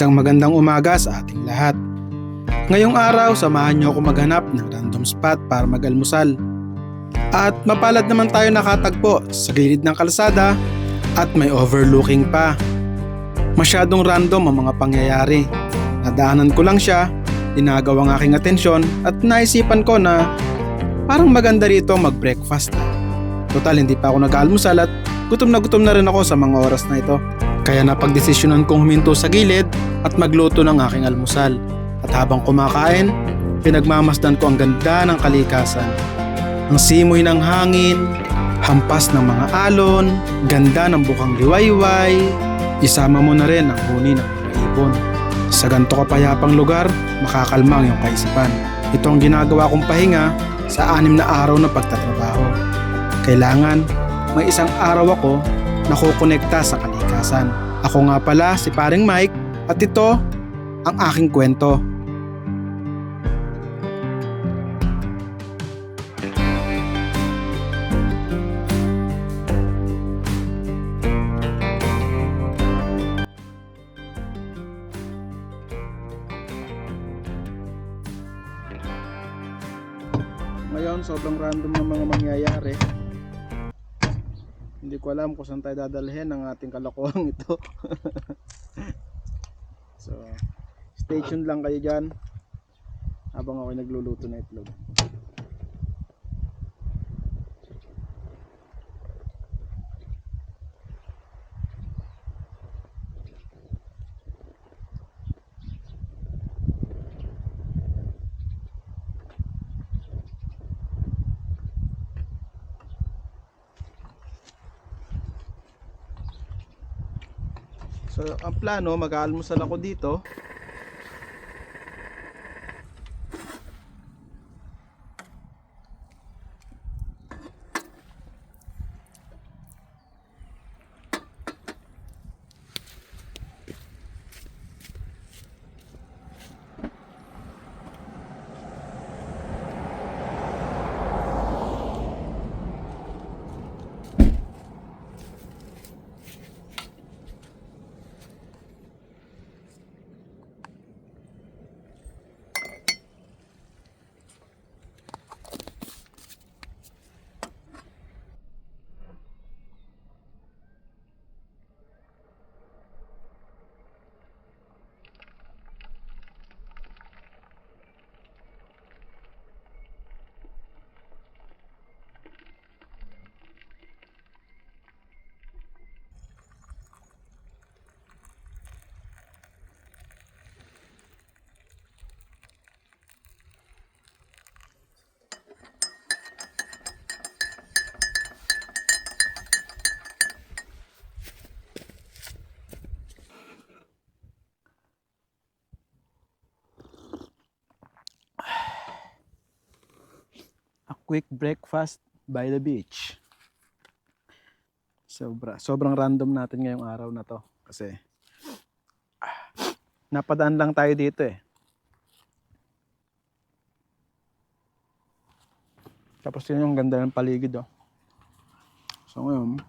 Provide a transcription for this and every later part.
Isang magandang umaga sa ating lahat. Ngayong araw, samahan niyo ako maghanap ng random spot para mag-almusal. At mapalad naman tayo nakatagpo sa gilid ng kalsada at may overlooking pa. Masyadong random ang mga pangyayari. Nadaanan ko lang siya, inagaw ang aking atensyon at naisipan ko na parang maganda rito mag-breakfast. Total hindi pa ako nag-almusal at gutom na rin ako sa mga oras na ito. Kaya napagdesisyonan kong huminto sa gilid at magluto ng aking almusal. At habang kumakain, pinagmamasdan ko ang ganda ng kalikasan. Ang simoy ng hangin, hampas ng mga alon, ganda ng bukang liwayway, isama mo na rin ang huni ng mga ibon. Sa ganito kapayapang lugar, makakalma ang iyong kaisipan. Ito ang ginagawa kong pahinga sa 6 na araw na pagtatrabaho. Kailangan may isang araw ako nakukonekta sa kalikasan. Ako nga pala si Paring Mike at ito ang aking kwento. Ngayon, sobrang random ng mga mangyayari. Hindi ko alam kung saan tayo dadalhin ang ating kalokohan ito. So, stay tuned lang kayo dyan habang ako nagluluto na itlog. So, ang plano, mag-aalmusal ako dito. A quick breakfast by the beach. Sobrang random natin ngayong araw na to kasi napadaan lang tayo dito eh. Tapos yun yung ganda ng paligid oh. So ngayon,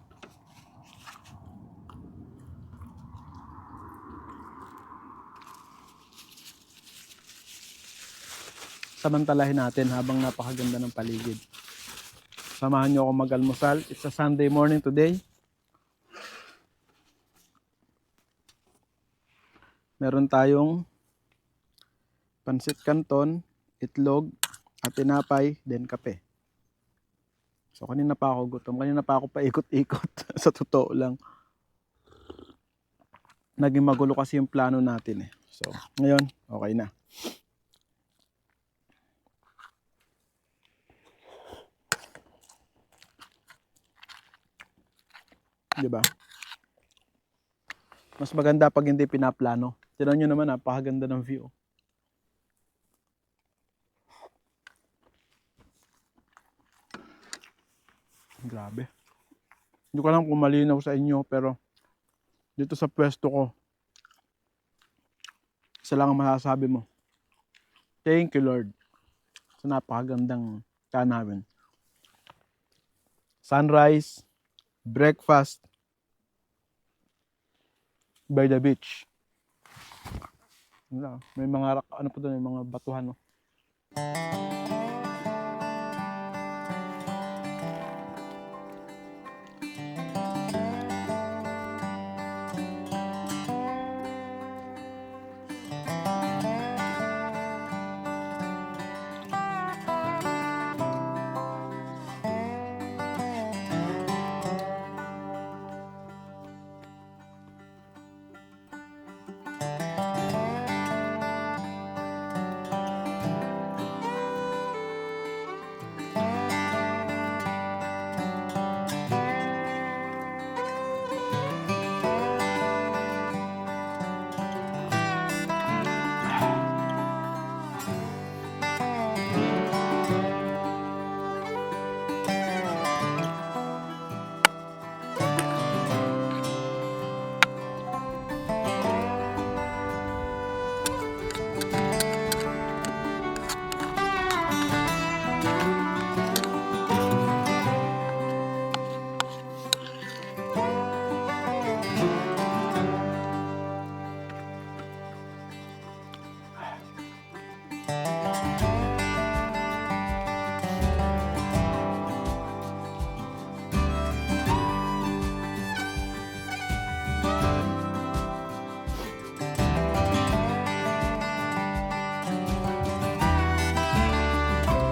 samantalahin natin habang napakaganda ng paligid. Samahan nyo ako mag-almusal. It's a Sunday morning today. Meron tayong pansit canton, itlog, at tinapay, then kape. So kanina pa ako gutom. Kanina pa ako paikot-ikot. Sa totoo lang. Naging magulo kasi yung plano natin eh. So ngayon, okay na. Diba? Mas maganda pag hindi pinaplano. Tignan nyo naman, napakaganda ng view. Grabe. Hindi ko alam kung malinaw sa inyo, pero dito sa pwesto ko, isa lang ang masasabi mo. Thank you, Lord. Sa napakagandang tanawin. Sunrise, breakfast by the beach. Wala. May mga ano pa doon, may mga batuhan, no?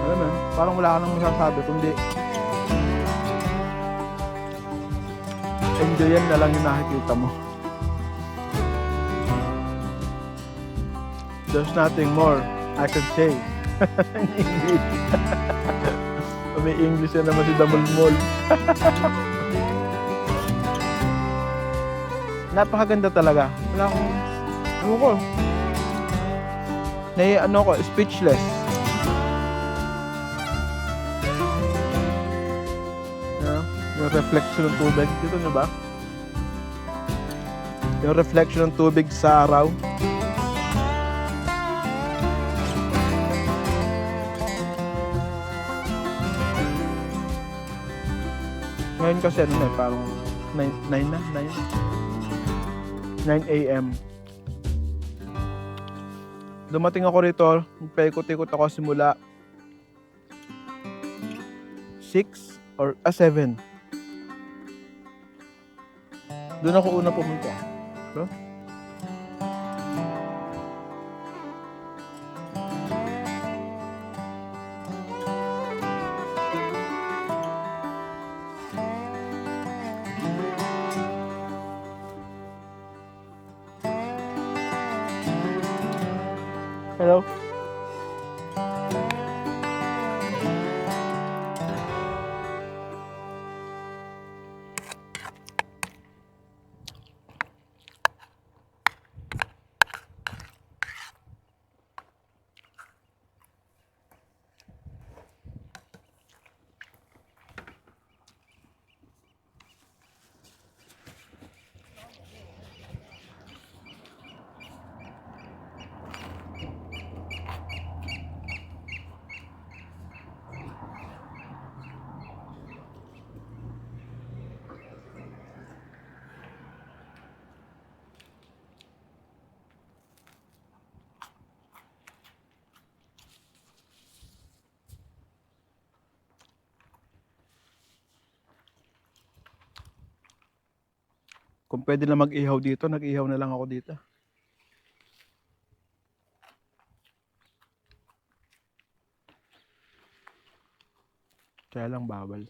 Alam mo, parang wala ka nang masasabi kundi enjoyan na lang yung nakikita mo. There's nothing more I can say in English. May English na naman si Damulmol. Napakaganda talaga. Wala akong, ano ko, ano ko, speechless. Yung reflection ng tubig. Dito nyo ba? Yung reflection ng tubig sa araw. Ngayon kasi ano na, parang 9 a.m. Dumating ako rito, paikot-ikot ako simula 6 or 7. Doon ako una pumunta. No? Hello? Kung pwede na mag-ihaw dito, nag-ihaw na lang ako dito. Kaya lang bawal.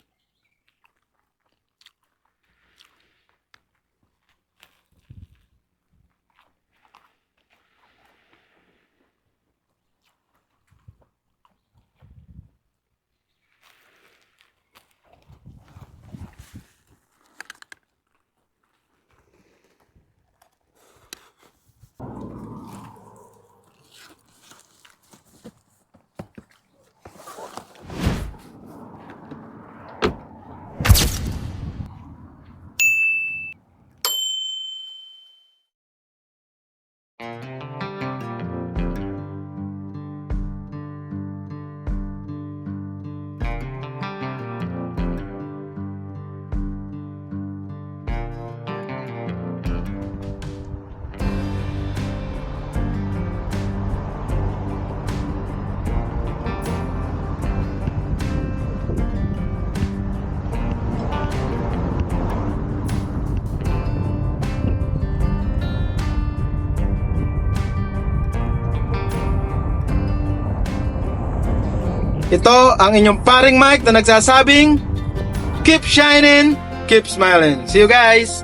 Ito ang inyong paring Mike na nagsasabing, keep shining, keep smiling. See you guys!